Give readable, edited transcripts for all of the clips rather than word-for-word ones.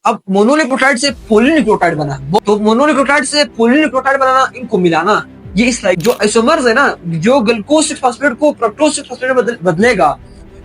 अब मोनोन्यूक्लियोटाइड से पॉलीन्यूक्लियोटाइड बना, तो मोनोन्यूक्लियोटाइड से पॉलीन्यूक्लियोटाइड बनाना, इनको मिलाना, ये इस लाइक जो आइसोमर्स है ना, जो ग्लूकोज 6 फॉस्फेट को फ्रक्टोज 6 फॉस्फेट में बदलेगा,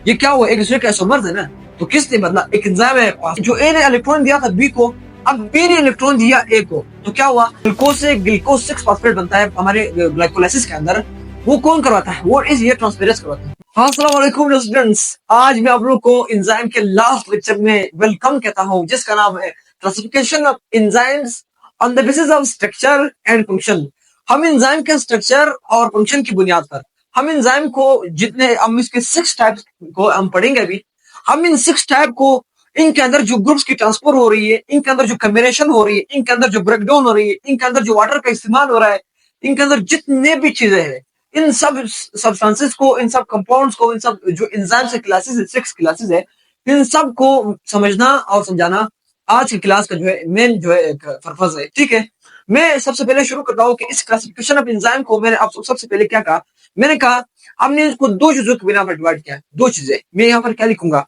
ये क्या हुआ, एक दूसरे के आइसोमर्स है ना, तो किसने बदला, एक एंजाइम है पास, जो ए ने इलेक्ट्रॉन दिया था बी को, अब बी ने इलेक्ट्रॉन दिया ए को, तो क्या हुआ, ग्लूकोज से ग्लूकोज 6 फॉस्फेट बनता है हमारे ग्लाइकोलाइसिस के अंदर। वो कौन करवाता है, वो इस ये ट्रांसफेरेज करवाता है। हाँ, अस्सलाम वालेकुम स्टूडेंट्स, आज मैं आप लोगों को एंजाइम के लास्ट लेक्चर में वेलकम कहता हूँ, जिसका नाम है classification of enzymes on the basis of structure and function. हम एंजाइम के स्ट्रक्चर और फंक्शन की बुनियाद पर हम एंजाइम को जितने हम इसके 6 टाइप्स को हम पढ़ेंगे अभी, हम इन 6 टाइप को, इनके अंदर जो ग्रुप्स की ट्रांसफर हो रही है, इनके अंदर जो कॉम्बिनेशन हो रही है, इनके अंदर जो ब्रेकडाउन हो रही है, इनके अंदर जो वाटर का इस्तेमाल हो रहा है, इनके अंदर जितने भी चीजें हैं, इन सब सब्सटेंसेस को, इन सब कंपाउंड्स को, इन सब जो एंजाइम से क्लासेस है, 6 क्लासेस है, इन सब को समझना और समझाना आज की क्लास का जो है मेन जो है पर्पस है। ठीक है, मैं सबसे पहले शुरू करता हूँ कि इस क्लासिफिकेशन ऑफ एंजाइम को मैंने आप सबसे पहले क्या कहा, मैंने कहा हमने इसको दो चीजों के बिना पर डिवाइड किया। दो चीजें मैं यहाँ पर क्या लिखूंगा,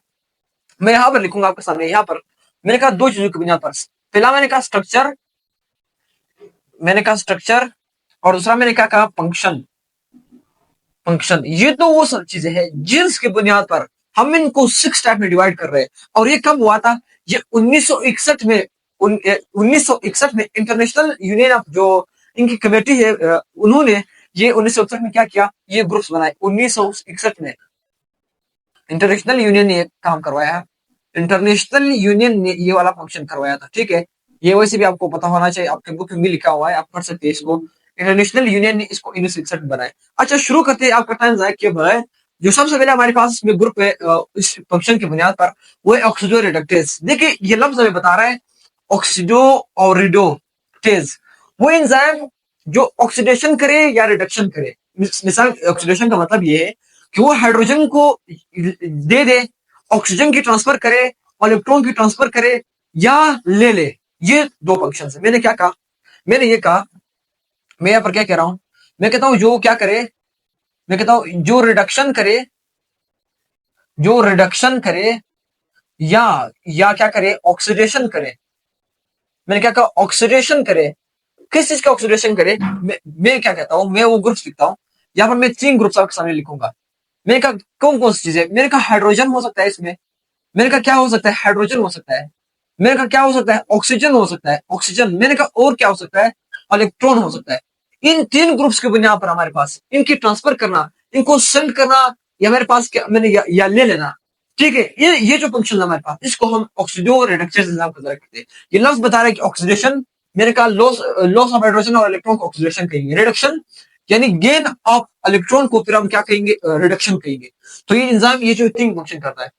मैं यहाँ पर लिखूंगा आपके सामने, यहाँ पर मैंने कहा दो चीजों के बिना पर, पहला मैंने कहा स्ट्रक्चर, और दूसरा मैंने क्या कहा, फंक्शन। ये तो वो सब चीजें हैं जिसके बुनियाद पर हम इनको 6 टाइप में डिवाइड कर रहे हैं। और ये कब हुआ था, ये 1961 में 1961 में इंटरनेशनल यूनियन ऑफ जो इनकी कमेटी है, उन्होंने ये 1961 में क्या किया, ये ग्रुप्स बनाए। 1961 में इंटरनेशनल यूनियन ने काम करवाया है, इंटरनेशनल यूनियन ने ये वाला फंक्शन करवाया था। ठीक है, ये वैसे भी आपको पता होना चाहिए, आपके बुक में भी लिखा हुआ है, आप पढ़ सकते हैं इसको। इंटरनेशनल यूनियन ने इसको 1961 बनाया। अच्छा, शुरू करते हैं, आपका टाइम जाया क्यों बनाए। जो सबसे पहले हमारे पास इसमें ग्रुप है इस फंक्शन की बुनियाद पर, वो है ऑक्सीडो रिडक्टेज। देखिए ये लफ्ज हमें बता रहा है ऑक्सीडो और रिडोटेज, वो एंजाइम जो ऑक्सीडेशन करे या रिडक्शन करे। मिसाल ऑक्सीडेशन का मतलब ये है कि वो हाइड्रोजन को दे, ऑक्सीजन की ट्रांसफर करे, इलेक्ट्रॉन की ट्रांसफर करे या ले। ये दो फंक्शन है। मैंने क्या कहा, मैंने ये कहा, मैं यहाँ पर क्या कह रहा हूं, मैं कहता हूं जो क्या करे, मैं कहता हूं जो रिडक्शन करे या क्या करे, ऑक्सीडेशन करे। मैंने क्या कहा, ऑक्सीडेशन करे। किस चीज का ऑक्सीडेशन करे, मैं क्या कहता हूं, मैं वो ग्रुप्स लिखता हूं। यहाँ पर मैं 3 ग्रुप्स आपके सामने लिखूंगा। मैंने कहा कौन कौन सी चीजें, मैंने कहा हाइड्रोजन हो सकता है इसमें, मैंने कहा क्या हो सकता है, हाइड्रोजन हो सकता है, मैंने कहा क्या हो सकता है, ऑक्सीजन हो सकता है, ऑक्सीजन, मैंने कहा और क्या हो सकता है, इलेक्ट्रॉन हो सकता है। इन 3 ग्रुप्स के बुनियाद पर हमारे पास इनकी ट्रांसफर करना, इनको सेंड करना, या मेरे पास क्या मैंने या ले लेना। ठीक है, ये जो फंक्शन है हमारे पास, इसको हम ऑक्सीडो रिडक्शन नाम करते हैं। ये लफ्ज बता रहा है कि ऑक्सीडेशन, मैंने कहा लॉस ऑफ हाइड्रोजन और इलेक्ट्रॉन को ऑक्सीडेशन कहेंगे, रिडक्शन यानी गेन ऑफ इलेक्ट्रॉन को फिर हम क्या कहेंगे, रिडक्शन कहेंगे। तो ये एंजाइम ये जो 3 फंक्शन करता है।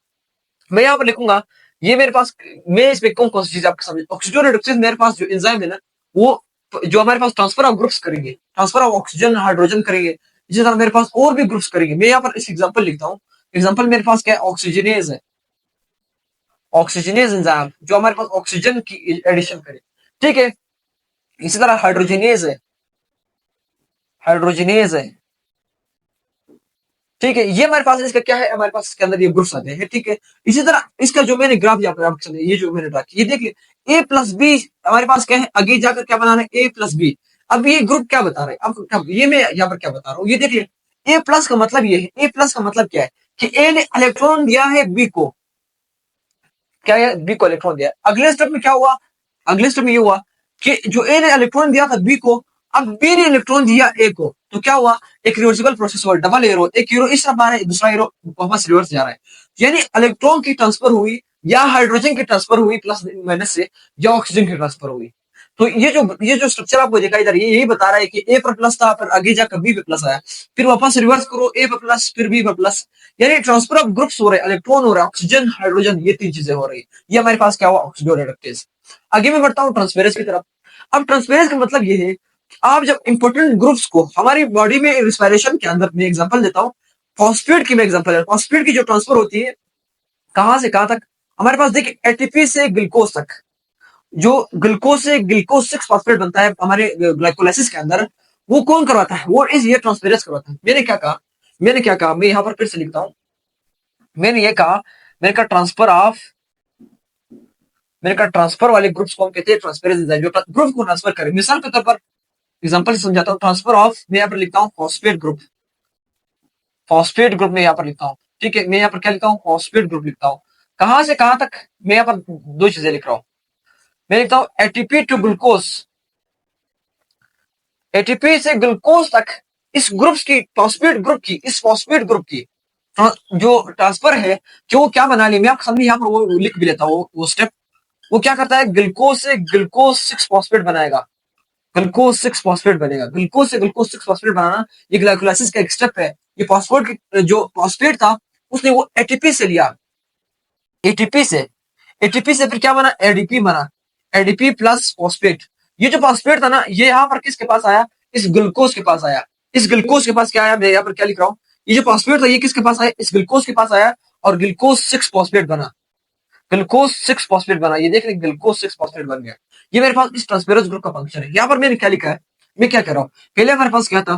मैं यहाँ पर लिखूंगा, ये मेरे पास, मैं इसमें कौन कौन सी चीज आपके सामने, ऑक्सीजन रिडक्शन मेरे पास जो एंजाइम है ना, वो जो हमारे पास ट्रांसफर ऑफ ग्रुप्स करेंगे, ट्रांसफर ऑफ ऑक्सीजन हाइड्रोजन करेंगे, इसी तरह मेरे पास और भी ग्रुप्स करेंगे। मैं यहाँ पर इस एग्जांपल लिखता हूँ, एग्जांपल मेरे पास क्या है, ऑक्सीजनेज है, ऑक्सीजनेज एंजाइम जो हमारे पास ऑक्सीजन की एडिशन करे। ठीक है, इसी तरह हाइड्रोजनेज है। ठीक है, ये हमारे पास इसका क्या है, हमारे पास इसके अंदर ये ग्रुप्स आते हैं। ठीक है, इसी तरह इसका जो मैंने ग्राफ यहाँ पर आपके सामने, ये जो मैंने ड्रा किया, ये देखिए ए प्लस बी हमारे पास क्या है, आगे जाकर क्या बनाना है, ए प्लस बी। अब ये ग्रुप क्या बता रहे हैं आपको, क्या ये मैं यहाँ पर क्या बता रहा हूँ, ये देखिए ए प्लस का मतलब ये है, ए प्लस का मतलब क्या है कि ए ने इलेक्ट्रॉन दिया है बी को, क्या है, बी को इलेक्ट्रॉन दिया। अगले स्टेप में क्या हुआ, अगले स्टेप में ये हुआ कि जो ए ने इलेक्ट्रॉन दिया था बी को, अब बी ने इलेक्ट्रॉन दिया ए को, तो क्या हुआ, एक रिवर्सिबल प्रोसेस हुआ, डबल एरो, एक एरो इस तरफ आ रहा है, दूसरा एरो वापस रिवर्स जा रहा है। यानी इलेक्ट्रॉन की ट्रांसफर हुई, या हाइड्रोजन की ट्रांसफर हुई प्लस माइनस से, या ऑक्सीजन की ट्रांसफर हुई। तो ये जो स्ट्रक्चर आपको दिखाई दे रही है, यही बता रहा है कि ए पर प्लस था, फिर आगे जाकर बी पे प्लस आया, फिर वापस रिवर्स करो, ए पर प्लस फिर बी पर प्लस, यानी ट्रांसफर ऑफ ग्रुप्स हो रहे हैं, इलेक्ट्रॉन हो रहा है, ऑक्सीजन हाइड्रोजन, ये 3 चीजें हो रही है। ये हमारे पास क्या हुआ, ऑक्सीडो रिडक्टेज। आगे मैं बढ़ता हूँ ट्रांसफेरेंस की तरफ। अब ट्रांसफेरेंस का मतलब ये है, आप जब इंपॉर्टेंट ग्रुप्स को हमारी बॉडी में रिस्पायरेशन के अंदर, मैं एग्जांपल देता हूँ, फॉस्फेट की मैं एग्जांपल है, फॉस्फेट की जो ट्रांसफर होती है कहां से कहां तक, हमारे पास देखिए एटीपी से ग्लूकोज तक, जो ग्लूकोज से ग्लूकोज 6 फॉस्फेट बनता है हमारे ग्लाइकोलाइसिस के अंदर, वो कौन करवाता है, वो इस ये ट्रांसफेरेंस करवाता है। मैंने क्या कहा, मैं यहां पर फिर से लिखता हूं, मैंने कहा ट्रांसफर ऑफ मैंने कहा ट्रांसफर वाले ग्रुप्स को हम कहते हैं ट्रांसफरेंस एंजाइम, जो ग्रुप को ट्रांसफर करे। मिसाल के तौर पर एग्जांपल से समझाता हूँ, ट्रांसफर ऑफ, मैं यहाँ पर लिखता हूँ फॉस्फेट ग्रुप, फॉस्फेट ग्रुप में यहाँ पर लिखता हूँ, ठीक है। मैं यहाँ पर क्या लिखता हूँ, फॉस्फेट ग्रुप लिखता हूँ। कहां से कहां तक, मैं यहाँ पर दो चीजें लिख रहा हूँ। मैं लिखता हूँ एटीपी टू ग्लूकोज, एटीपी से ग्लूकोज तक इस ग्रुप्स की, फॉस्फेट ग्रुप की, इस फॉस्फेट ग्रुप की जो ट्रांसफर है, कि वो क्या बना लिया, मैं आपको सामने यहाँ पर वो लिख भी लेता हूँ वो स्टेप। वो क्या करता है, ग्लूकोज से ग्लूकोज 6 फॉस्फेट बनाएगा, ग्लूकोज 6 फॉस्फेट बनेगा। ग्लूकोज से ग्लूकोज 6 फॉस्फेट बनाना ये ग्लाइकोलाइसिस का एक स्टेप है। ये फॉस्फेट, जो फॉस्फेट था उसने वो एटीपी से लिया, एटीपी से, एटीपी से फिर क्या बना, एडीपी बना, एडीपी प्लस फॉस्फेट। ये जो फॉस्फेट था ना, ये यहाँ पर किसके पास आया, इस ग्लूकोज के पास आया। इस ग्लूकोज के पास क्या आया, मैं यहाँ पर क्या लिख रहा हूँ, ये जो फॉस्फेट था ये किसके पास आया, इस ग्लूकोज के पास आया, और ग्लूकोज 6 फॉस्फेट बना, ग्लूकोज 6 फॉस्फेट बना। ये देख रहे, ग्लूकोज 6 फॉस्फेट बन गया। ये मेरे पास इस ट्रांसफेरेंस ग्रुप का फंक्शन है। यहाँ पर मैंने क्या लिखा है, मैं क्या कह रहा हूँ, पहले हमारे पास क्या था,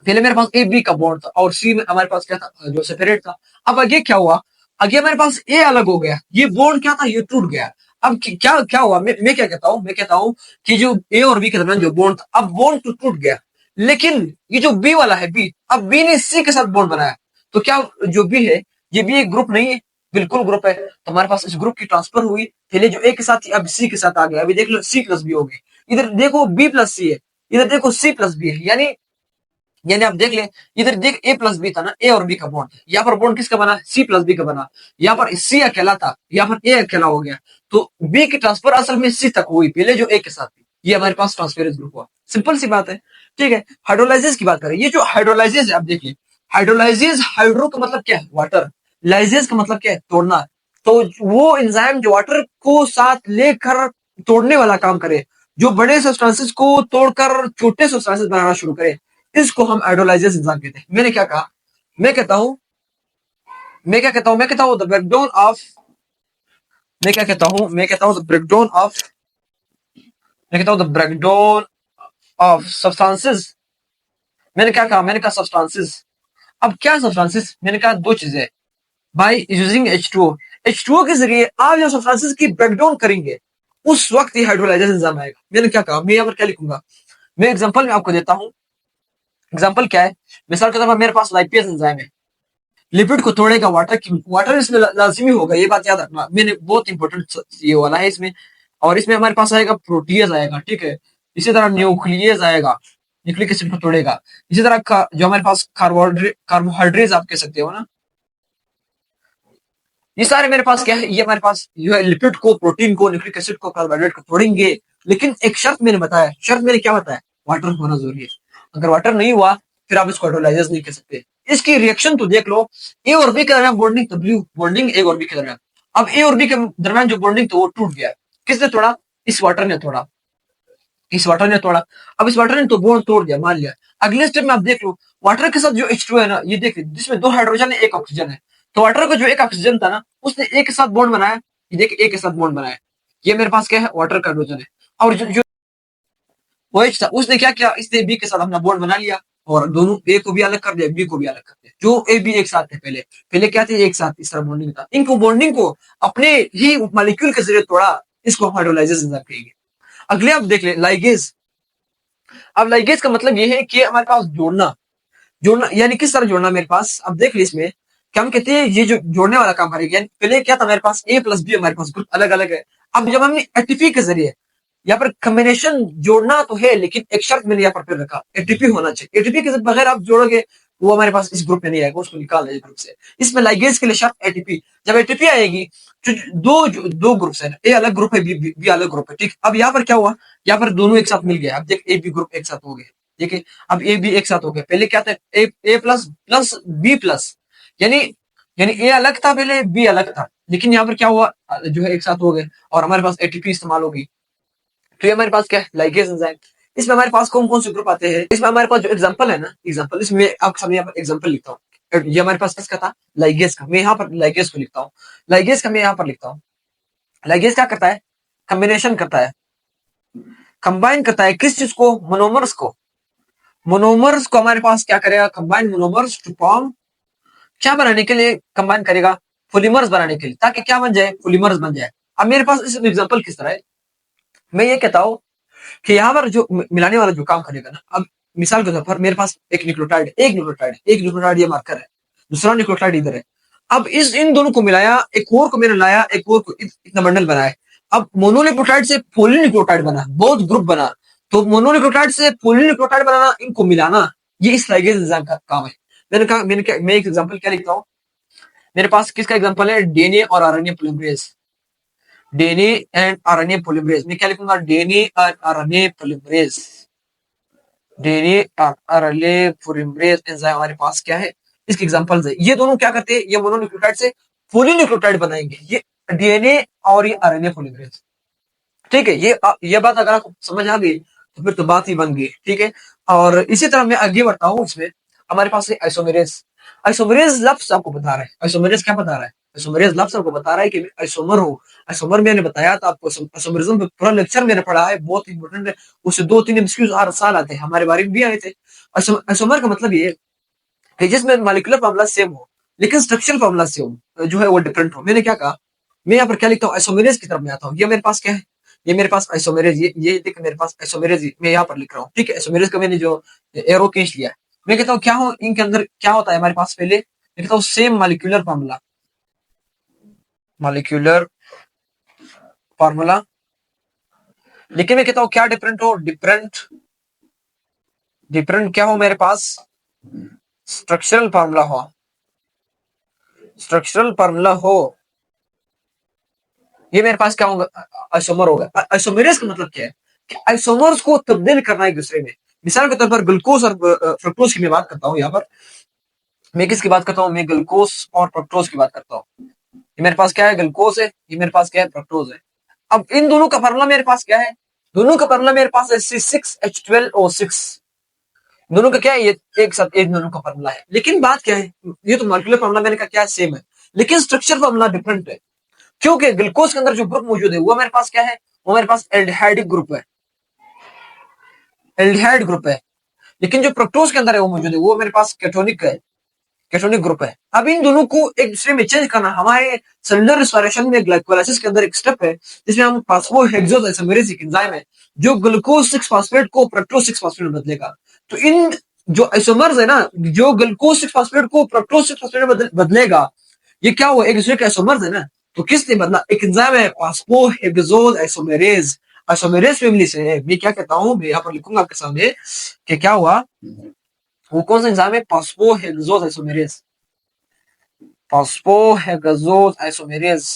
पहले मेरे पास ए बी का बॉन्ड था, और सी में हमारे पास क्या था, जो सेपरेट था। अब आगे क्या हुआ, आगे हमारे पास ए अलग हो गया, ये बॉन्ड क्या था, ये टूट गया। अब क्या क्या हुआ, मैं क्या कहता हूँ, मैं कहता हूँ कि जो ए और बी के दरमियान जो बॉन्ड था, अब बॉन्ड तो टूट गया, लेकिन ये जो बी वाला है, बी, अब बी ने सी के साथ बॉन्ड बनाया। तो क्या जो बी है, ये भी एक ग्रुप नहीं है, बिल्कुल ग्रुप है। तो हमारे पास इस ग्रुप की ट्रांसफर हुई, पहले जो ए के साथ थी अब सी के साथ आ गया। अभी देख लो सी प्लस बी हो गई, इधर देखो बी प्लस सी है, इधर देखो सी प्लस बी है। यानी आप देख ले, इधर देख ए प्लस बी था ना, ए और बी का बॉन्ड, यहाँ पर बॉन्ड किसका बना, सी प्लस बी का बना। यहाँ पर सी अकेला था, यहाँ पर ए अकेला हो गया। तो बी की ट्रांसफर असल में सी तक हुई, पहले जो ए के साथ थी। ये हमारे पास ट्रांसफेरेंस ग्रुप हुआ, सिंपल सी बात है, ठीक है। हाइड्रोलाइसिस की बात करें, ये जो हाइड्रोलाइसिस है, आप देखिए, हाइड्रोलाइसिस, हाइड्रो का मतलब क्या है, वाटर, लाइसिस का मतलब क्या है, तोड़ना। तो वो एंजाइम जो वाटर को साथ लेकर तोड़ने वाला काम करे, जो बड़े सब्सटेंसेस को तोड़कर छोटे सब्सटेंसेस बनाना शुरू करे, इसको हम हाइड्रोलाइसिस एंजाइम कहते हैं। मैंने क्या कहा, मैं कहता हूं, मैं कहता हूं द ब्रेकडाउन ऑफ, मैं क्या कहता हूं, मैं कहता हूं द ब्रेकडाउन ऑफ, मैं कहता हूं द ब्रेकडाउन ऑफ सब्सटेंसेस। मैंने क्या कहा, मैंने कहा सब्सटेंसेस। अब क्या सब्सटेंसेस, मैंने कहा दो चीजें, बाय यूजिंग H2O, H2O के जरिए आप जो सब्सटेंसेस की ब्रेकडाउन करेंगे, उस वक्त ये हाइड्रोलाइसिस एंजाइम आएगा। मैंने क्या कहा, मैं यहाँ पर क्या लिखूंगा, मैं एग्जांपल में आपको देता हूं। एग्जांपल क्या है, मिसाल के तौर पर मेरे पास लाइपेज एंजाइम है, लिपिड को तोड़ेगा वाटर की, वाटर इसमें लाजिमी होगा, ये बात याद रखना, मैंने बहुत इंपॉर्टेंट ये वाला है इसमें। और इसमें हमारे पास आएगा प्रोटीज आएगा, ठीक है। इसी तरह न्यूक्लियस आएगा, न्यूक्लिक एसिड को तोड़ेगा। इसी तरह जो हमारे पास कार्बोहाइड्रेट आप कह सकते हो ना, ये सारे मेरे पास क्या है, ये हमारे पास जो है लिपिड को, प्रोटीन को, न्यूक्लिक एसिड को, कार्बोहाइड्रेट को तोड़ेंगे। लेकिन एक शर्त मैंने बताया, शर्त मैंने क्या बताया, वाटर होना जरूरी है। अगर वाटर नहीं हुआ फिर आप इसको हाइड्रोलाइसिस नहीं कह सकते। इसकी रिएक्शन तो देख लो, ए और बी के दरमियान बॉन्डिंग, डब्ल्यू बॉन्डिंग ए और बी के दरमियान। अब ए और बी के दरमियान जो बॉन्डिंग तो वो टूट गया, किसने तोड़ा, इस वाटर ने तोड़ा, इस वाटर ने तोड़ा। अब इस वाटर ने तो बॉन्ड तोड़ दिया, मान लिया। अगले स्टेप में आप देख लो, वाटर के साथ जो H2 है ना, ये देख जिसमें दो हाइड्रोजन है, एक ऑक्सीजन है। तो वाटर का जो एक ऑक्सीजन था ना, उसने एक के साथ बॉन्ड बनाया, ये देख एक के साथ बॉन्ड बनाया। ये मेरे पास क्या है, वाटर का हाइड्रोजन है। और जो OH था, उसने क्या किया, इसने बी के साथ अपना बॉन्ड बना लिया, और दोनों ए को भी अलग कर दिया, बी को भी अलग कर दिया। जो ए बी एक साथ थे पहले, पहले क्या थे, एक साथ, इस तरह बॉन्डिंग था। इनको बॉन्डिंग को अपने ही मॉलिक्यूल के जरिए तोड़ा, इसको हाइड्रोलाइसिस एंजाइम कहेंगे। अगले आप देख ले, लाइगेज। अब लाइगेज का मतलब ये है कि हमारे पास जोड़ना, जोड़ना यानी किस तरह जोड़ना, मेरे पास अब देख ली इसमें क्या हम कहते हैं, ये जो जोड़ने वाला काम करेगा। यानी पहले क्या था, मेरे पास ए प्लस बी, हमारे पास ग्रुप अलग अलग है। अब जब हमने एटीपी के जरिए यहाँ पर कॉम्बिनेशन जोड़ना तो है, लेकिन एक शर्त मैंने यहाँ पर फिर रखा, एटीपी होना चाहिए। एटीपी के बगैर आप जोड़ोगे, वो हमारे पास इस ग्रुप में नहीं आएगा, उसको निकाल इस ग्रुप से। इसमें लाइगेज के लिए शर्त एटीपी, जब एटीपी आएगी, दो ग्रुप है, ए अलग ग्रुप है, बी अलग ग्रुप है, ठीक। अब यहाँ पर क्या हुआ, यहाँ पर दोनों एक साथ मिल गया। अब देख ए बी ग्रुप एक साथ हो गए, देखिए अब ए बी एक साथ हो गया। पहले क्या था, ए प्लस प्लस बी प्लस, यानी यानी ए अलग था पहले, बी अलग था, लेकिन यहाँ पर क्या हुआ, जो है एक साथ हो गए, और हमारे पास एटीपी इस्तेमाल होगी। तो ये हमारे पास क्या है, लाइगेज एंजाइम। इसमें हमारे पास कौन कौन से ग्रुप आते हैं, इसमें हमारे पास जो एग्जांपल है ना, एग्जांपल, इसमें आप सामने यहाँ पर एग्जांपल लिखता हूँ। ये हमारे पास किसका था, लाइगेज का। मैं यहाँ पर लाइगेज को लिखता हूँ, लाइगेज का मैं यहाँ पर लिखता हूँ। लाइगेज क्या करता है, कॉम्बिनेशन करता है, कंबाइन करता है किस चीज को, मोनोमर्स को। मोनोमर्स को हमारे पास क्या करेगा, कंबाइन मोनोमर्स टू फॉर्म, क्या बनाने के लिए कंबाइन करेगा, पोलीमर्स बनाने के लिए, ताकि क्या बन जाए, पोलीमर्स बन जाए। अब मेरे पास इस एग्जांपल किस तरह है, मैं ये कहता हूँ कि यहाँ पर जो मिलाने वाला जो काम करेगा ना, अब मिसाल के तौर पर मेरे पास एक न्यूक्लियोटाइड ये मार्कर है, दूसरा न्यूक्लियोटाइड इधर है। अब इस इन दोनों को मिलाया, एक और को मैंने लाया, एक और को इतना बंडल बनाया। अब मोनोन्यूक्लियोटाइड से पॉलीन्यूक्लियोटाइड बना, बहुत ग्रुप बना। तो मोनोन्यूक्लियोटाइड से पॉलीन्यूक्लियोटाइड बनाना, इनको मिलाना, ये इस लाइगेज एंजाइम का काम है। मैं एक एग्जांपल क्या लिखता हूँ, मेरे पास किसका एग्जांपल है, डीएनए और RNA polymerase. DNA and RNA polymerase, मैं क्या लिखूंगा, DNA and RNA polymerase. DNA और आरएनए पॉलीमरेज एंजाइम हमारे पास क्या है, इसके एग्जांपल्स है। ये दोनों क्या करते हैं, ये मोनोन्यूक्लियोटाइड से पॉलीन्यूक्लियोटाइड बनाएंगे, ये डीएनए और ये आरएनए पॉलीमरेज। ठीक है, ये बात अगर आपको समझ आ गई तो फिर तो बात ही बन गई। ठीक है, और इसी तरह मैं आगे बढ़ता हूँ। इसमें हमारे पास है आइसोमेरेज। आइसोमेरेज लफ्ज आपको बता रहा है, आइसोमेरेज क्या बता रहा है, आइसोमेरेज लफ्ज आपको बता रहा है कि आइसोमर हो। आइसोमर मैंने बताया था आपको, आइसोमेरिज्म पे पूरा लेक्चर मैंने पढ़ा है, बहुत इंपॉर्टेंट है। उससे 2-3 एमसीक्यूज हर साल आते हैं, हमारे बारे में भी आए थे। आइसोमर का मतलब ये है कि जिसमें मॉलिक्यूलर फॉर्मूला सेम हो लेकिन स्ट्रक्चरल फॉर्मूला सेम जो है वो डिफरेंट हो। मैंने क्या कहा, मैं यहाँ पर क्या लिखता हूँ, आइसोमेरेज की तरफ में आता हूँ। ये मेरे पास क्या है, ये मेरे पास आइसोमेरेज, ये देख मेरे पास आइसोमेरेज मैं यहाँ पर लिख रहा हूँ। ठीक है, आइसोमेरेज का मैंने जो एरो खींच लिया है। मैं कहता हूँ क्या हो, इनके अंदर क्या होता है हमारे पास, पहले मैं कहता हूँ same molecular formula, molecular formula, लेकिन मैं कहता हूँ क्या डिफरेंट हो, डिफरेंट डिफरेंट क्या हो मेरे पास, स्ट्रक्चरल फॉर्मूला हो, स्ट्रक्चरल फॉर्मूला हो। ये मेरे पास क्या होगा, आइसोमर होगा। आइसोमेरेज का मतलब क्या है कि आइसोमर्स को तब्दील करना एक दूसरे में। मिसाल के तौर पर ग्लूकोज और फ्रक्टोज की मैं बात करता हूँ। यहाँ पर मैं किसकी बात करता हूँ, मैं ग्लूकोज और फ्रक्टोज की बात करता हूँ। ये मेरे पास क्या है, ग्लूकोज है, ये मेरे पास क्या है, फ्रक्टोज है। अब इन दोनों का फार्मूला मेरे पास क्या है, दोनों का फार्मूला मेरे पास है C6H12O6। दोनों का क्या है, ये एक साथ एक दोनों का फार्मूला है। लेकिन बात क्या है, ये तो मॉलिक्यूलर फार्मूला मैंने कहा क्या सेम है, लेकिन स्ट्रक्चर फार्मूला डिफरेंट है। क्योंकि ग्लूकोज के अंदर जो ग्रुप मौजूद है वो मेरे पास क्या है, वो मेरे पास एल्डिहाइड ग्रुप है, एल्डिहाइड ग्रुप है। लेकिन जो फ्रक्टोज के अंदर है वो मौजूद है, वो मेरे पास केटोनिक है, केटोनिक ग्रुप है। अब इन दोनों को एक दूसरे में चेंज करना हमारे सेलुलर रेस्पिरेशन में ग्लाइकोलाइसिस के अंदर एक स्टेप है, जिसमें हम फास्फोहेक्सोज आइसोमेरेज एक एंजाइम है जो ग्लूकोज 6 फास्फेट को फ्रक्टोज 6 फास्फेट में बदलेगा। तो इन जो आइसोमर्स है ना, जो ग्लूकोज 6 फास्फेट को फ्रक्टोज 6 फास्फेट में बदलेगा, ये क्या हुआ, एक दूसरे के आइसोमर्स है ना। तो किसने बदला, एक एंजाइम है फास्फोहेक्सोज आइसोमेरेज, आइसोमेरेज फैमिली से है। मैं क्या कहता हूं, मैं यहाँ पर लिखूंगा आपके सामने कि क्या हुआ, वो कौन सा एंजाइम है, फास्फोहेक्सोज आइसोमेरेज, फास्फोहेक्सोज आइसोमेरेज,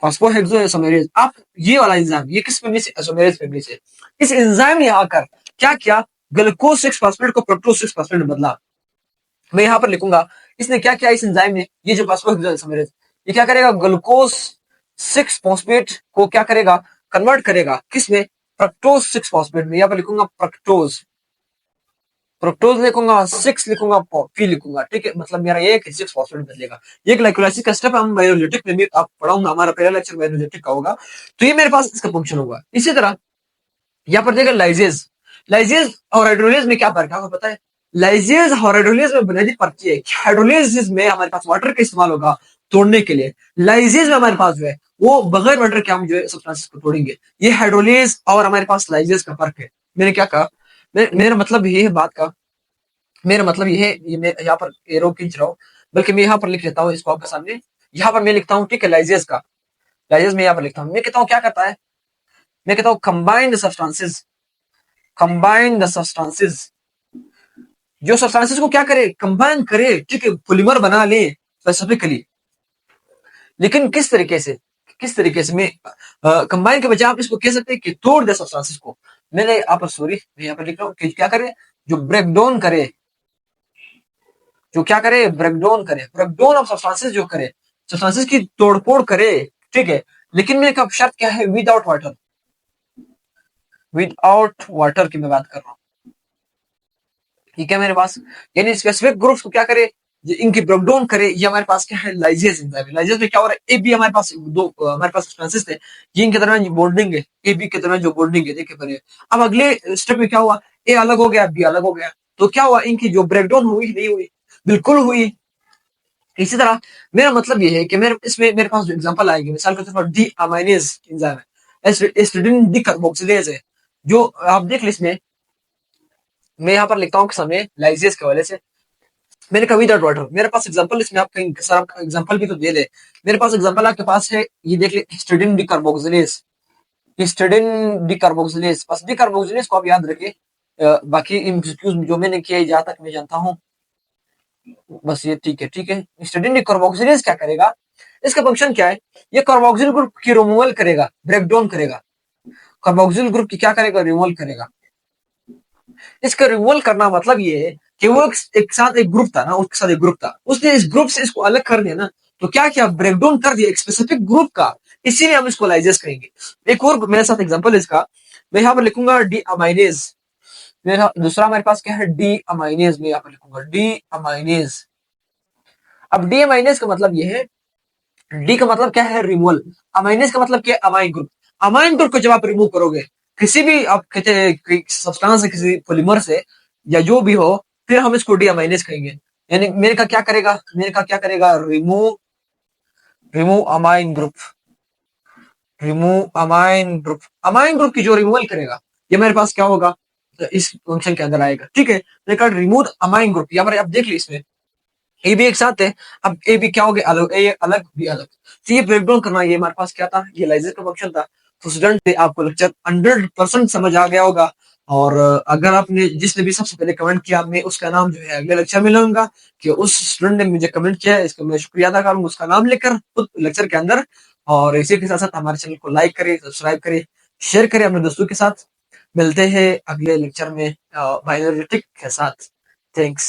फास्फोहेक्सोज आइसोमेरेज। अब ये वाला एंजाइम ये किस फैमिली से, आइसोमेरेज फैमिली से। इस एंजाइम ने आकर क्या किया, ग्लूकोज 6 फास्फेट को फ्रक्टोज 6 फास्फेट में बदला। मैं यहाँ पर लिखूंगा इसने क्या किया, इस एंजाइम ने, ये जो फास्फोहेक्सोज आइसोमेरेज, ये क्या करेगा, ग्लूकोज 6 फॉस्फेट को क्या करेगा, कन्वर्ट करेगा किसमें, फ्रक्टोज 6 फॉस्फेट में। यहाँ पर लिखूंगा फ्रक्टोज, फ्रक्टोज लिखूंगा, 6 लिखूंगा, पी लिखूंगा। ठीक है, मतलब मेरा ये 6 फॉस्फेट बदलेगा। ये ग्लाइकोलाइसिस का स्टेप हम बायोलिटिक में भी आप पढ़ाऊंगा, हमारा पहला लेक्चर बायोलिटिक का होगा। तो ये मेरे पास इसका फंक्शन होगा। इसी तरह यहाँ पर देखा लाइजेज, लाइजेज और हाइड्रोलेज में क्या फर्क है आपको पता है, लाइजेज और हाइड्रोलेज में बुनियादी फर्क ये है कि हाइड्रोलेज में हमारे पास वाटर का इस्तेमाल होगा तोड़ने के लिए, लाइजेज में हमारे पास जो है वो बगैर वाटर के हम जो है सब्सटेंसेस को तोड़ेंगे। ये हाइड्रोलेज और हमारे पास लाइजेज का फर्क है। मैंने क्या कहा, मेरा मतलब ये है बात का, मेरा मतलब ये है, ये मैं यहाँ पर एरो खींच रहा हूँ, बल्कि मैं यहाँ पर लिख लेता हूँ इसको आपके सामने। यहाँ पर मैं लिखता हूँ, ठीक है, लाइजेज का, लाइजेज में यहाँ पर लिखता हूँ। मैं कहता हूँ क्या करता है, मैं कहता हूँ कंबाइंड सब्सटेंसेस, कंबाइंड सब्सटेंसेस, जो सब्सटेंसेस को क्या करे, कंबाइन करे, ठीक है, पॉलीमर बना ले स्पेसिफिकली। लेकिन किस तरीके से, किस तरीके से, मैं कंबाइन के बजाय आप इसको कह सकते हैं कि तोड़ दे सब्सटेंसेस को। मैंने यहाँ पर सॉरी मैं यहाँ पर लिख रहा हूँ कि क्या करे, जो ब्रेक डाउन करे, जो क्या करे, ब्रेकडाउन करे, ब्रेकडाउन ऑफ सब्सटेंसेस जो करे, सब्सटेंसेस की तोड़फोड़ करे। ठीक है, लेकिन मेरे का शर्त क्या है, विदाउट वाटर, विदाउट वाटर की मैं बात कर रहा हूँ। ठीक है, मेरे पास यानी स्पेसिफिक ग्रुप्स को क्या करे, इनकी ब्रेकडाउन करे। ये हमारे पास क्या है, लाइजेज एंजाइम। लाइजेज में क्या हो रहा है, ए बी हमारे पास दो हमारे पास सब्सटेंसेस थे, ये इनके दरमियान बॉन्डिंग है, ए बी के दरमियान जो बॉन्डिंग है देखे बने। अब अगले स्टेप में क्या हुआ, ए अलग हो गया, बी अलग हो गया, तो क्या हुआ, इनकी जो ब्रेकडाउन हुई नहीं हुई, बिल्कुल हुई। इसी तरह मेरा मतलब ये है कि मेरे पास जो एग्जांपल आएगी, मिसाल के तौर पर डी अमाइनेज एंजाइम है, एस्ट्रिडिन डी कार्बोक्सिलेज है, जो आप देख लीजिए इसमें मैं यहाँ पर लिखता हूँ समय लाइजेस के हवाले से। मैंने कहा विदाउट वाटर, मेरे पास एग्जांपल इसमें आप कहीं सर आप एग्जांपल भी तो दे दे। मेरे पास एग्जांपल आपके पास है, ये देख ले हिस्टिडाइन डिकार्बोक्सिलेज, हिस्टिडाइन डिकार्बोक्सिलेज, बस डिकार्बोक्सिलेज को आप याद रखिए। बाकी एमसीक्यूज जो मैंने किया जहां तक मैं जानता हूँ बस ये ठीक है, ठीक है। हिस्टिडाइन डिकार्बोक्सिलेज क्या करेगा, इसका फंक्शन क्या है, ये कार्बोक्सिल ग्रुप की रिमूवल करेगा, ब्रेक डाउन करेगा, कार्बोक्सिल ग्रुप की क्या करेगा, रिमूवल करेगा। इसका रिमूवल करना मतलब ये है कि वो एक साथ एक ग्रुप था ना, उसके साथ एक ग्रुप था, उसने इस ग्रुप से इसको अलग कर दिया ना, तो क्या किया, ब्रेकडाउन कर दिया एक स्पेसिफिक ग्रुप का, इसीलिए हम इसको लाइजेस कहेंगे। एक और मेरे साथ एग्जांपल इसका, मैं यहाँ पर लिखूंगा डी अमाइनेज, मेरा दूसरा हमारे पास क्या है, डी अमाइनेज, मैं यहाँ पर लिखूंगा डी अमाइनेज। अब डी अमाइनेज का मतलब ये है, डी का मतलब क्या है, रिमूवल, अमाइनेज का मतलब क्या है, अमाइन ग्रुप। अमाइन ग्रुप को जब आप रिमूव करोगे किसी भी आप कहते हैं सब्सटेंस से, किसी पॉलीमर से या जो भी हो, फिर हम इसको डी अमाइनेज कहेंगे। यानी मेरे का क्या करेगा, मेरे का क्या करेगा, remove, remove amine group, remove amine group, amine group की जो रिमूवल करेगा ये मेरे पास क्या होगा, इस फंक्शन के अंदर आएगा, ठीक है। मेरे रिमूव अमाइन ग्रुप, यहाँ पर आप देख लीजिए इसमें ए भी एक साथ है, अब ए भी क्या हो गया, अलग, ए अलग बी अलग, तो ये ब्रेक डाउन करना, ये हमारे पास क्या था, ये लाइजेस का फंक्शन था। तो स्टूडेंट आपको लेक्चर 100% समझ आ गया होगा, और अगर आपने जिसने भी सबसे पहले कमेंट किया, मैं उसका नाम जो है अगले लेक्चर में लूंगा कि उस स्टूडेंट ने मुझे कमेंट किया है, इसका मैं शुक्रिया अदा करूंगा उसका नाम लेकर लेक्चर के अंदर। और इसी के साथ साथ हमारे चैनल को लाइक करें, सब्सक्राइब करें, शेयर करें अपने दोस्तों के साथ। मिलते हैं अगले लेक्चर में बाइनरी के साथ। थैंक्स।